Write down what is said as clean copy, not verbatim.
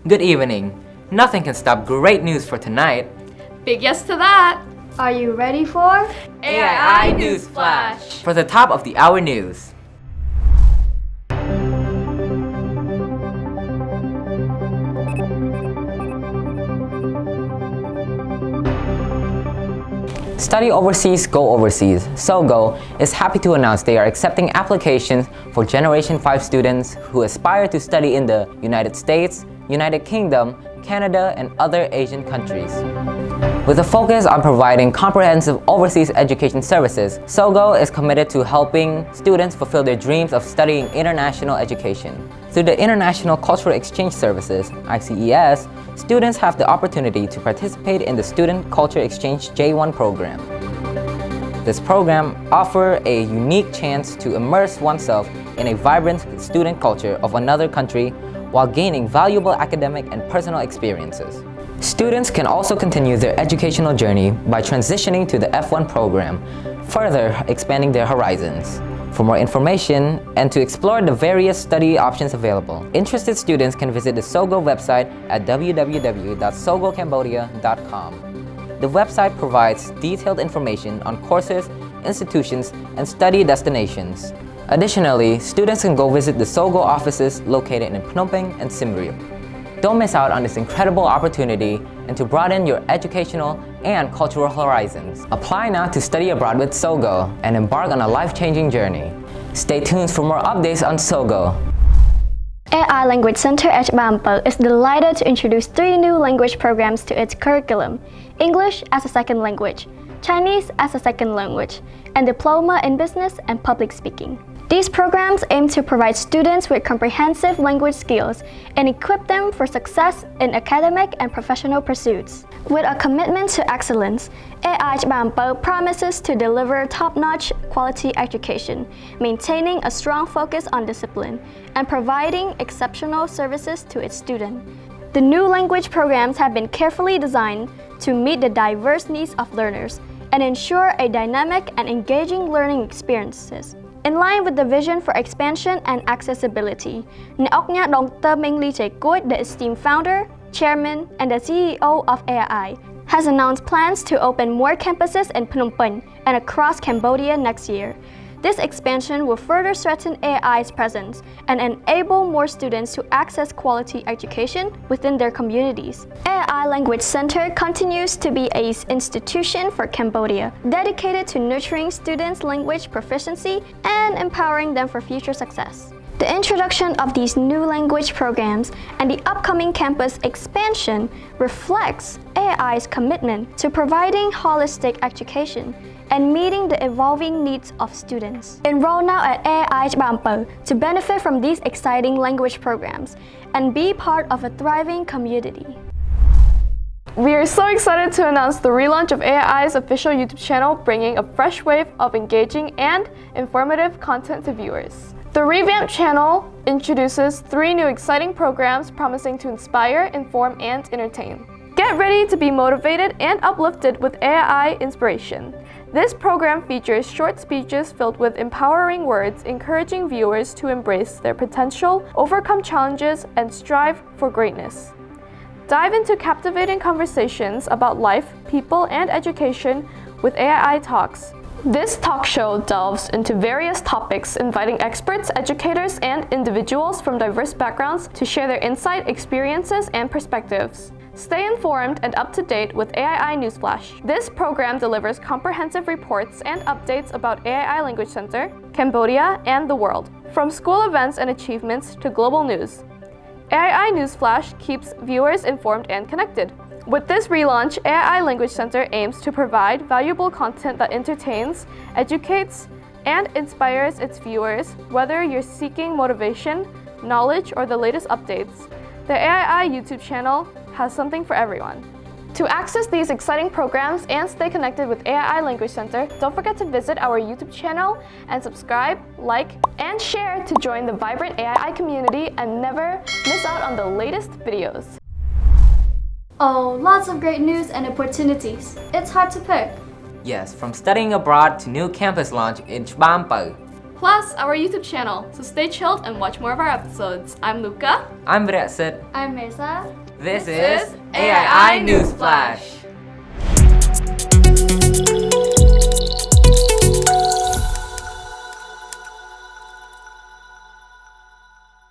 Good evening. Nothing can stop great news for tonight. Big yes to that! Are you ready for Aii News Flash! For the top of the hour news. Study overseas, go overseas. SOGO is happy to announce they are accepting applications for Generation 5 students who aspire to study in the United States, United Kingdom, Canada, and other Asian countries. With a focus on providing comprehensive overseas education services, SOGO is committed to helping students fulfill their dreams of studying international education. Through the International Cultural Exchange Services, ICES, students have the opportunity to participate in the Student Culture Exchange J1 program. This program offers a unique chance to immerse oneself in a vibrant student culture of another country while gaining valuable academic and personal experiences. Students can also continue their educational journey by transitioning to the F1 program, further expanding their horizons. For more information and to explore the various study options available, interested students can visit the SOGO website at www.sogocambodia.com. The website provides detailed information on courses, institutions, and study destinations. Additionally, students can go visit the SOGO offices located in Phnom Penh and Siem Reap. Don't miss out on this incredible opportunity and to broaden your educational and cultural horizons. Apply now to study abroad with SOGO and embark on a life-changing journey. Stay tuned for more updates on SOGO. Aii Language Center at Chbar is delighted to introduce 3 new language programs to its curriculum: English as a second language, Chinese as a second language, and Diploma in Business and Public Speaking. These programs aim to provide students with comprehensive language skills and equip them for success in academic and professional pursuits. With a commitment to excellence, Aii Chbar promises to deliver top-notch quality education, maintaining a strong focus on discipline, and providing exceptional services to its students. The new language programs have been carefully designed to meet the diverse needs of learners and ensure a dynamic and engaging learning experiences. In line with the vision for expansion and accessibility, Neoknya Dr. Ming Lee Jae-Koit, the esteemed founder, chairman, and the CEO of Aii, has announced plans to open more campuses in Phnom Penh and across Cambodia next year. This expansion will further strengthen Aii's presence and enable more students to access quality education within their communities. Aii Language Center continues to be an institution for Cambodia, dedicated to nurturing students' language proficiency and empowering them for future success. The introduction of these new language programs and the upcoming campus expansion reflects Aii's commitment to providing holistic education and meeting the evolving needs of students. Enroll now at Aii Chbar to benefit from these exciting language programs and be part of a thriving community. We are so excited to announce the relaunch of Aii's official YouTube channel, bringing a fresh wave of engaging and informative content to viewers. The revamped channel introduces 3 new exciting programs promising to inspire, inform, and entertain. Get ready to be motivated and uplifted with Aii Inspiration. This program features short speeches filled with empowering words, encouraging viewers to embrace their potential, overcome challenges, and strive for greatness. Dive into captivating conversations about life, people, and education with Aii Talks. This talk show delves into various topics, inviting experts, educators, and individuals from diverse backgrounds to share their insight, experiences, and perspectives. Stay informed and up to date with Aii News Flash. This program delivers comprehensive reports and updates about Aii Language Center, Cambodia, and the world, from school events and achievements to global news. Aii News Flash keeps viewers informed and connected. With this relaunch, Aii Language Center aims to provide valuable content that entertains, educates, and inspires its viewers, whether you're seeking motivation, knowledge, or the latest updates. The Aii YouTube channel has something for everyone. To access these exciting programs and stay connected with Aii Language Center, don't forget to visit our YouTube channel and subscribe, like, and share to join the vibrant Aii community and never miss out on the latest videos. Oh, lots of great news and opportunities. It's hard to pick. Yes, from studying abroad to new campus launch in Chbar. plus our YouTube channel. So stay chilled and watch more of our episodes. I'm Luca. I'm Brexit. I'm Mesa. This is Aii News Flash.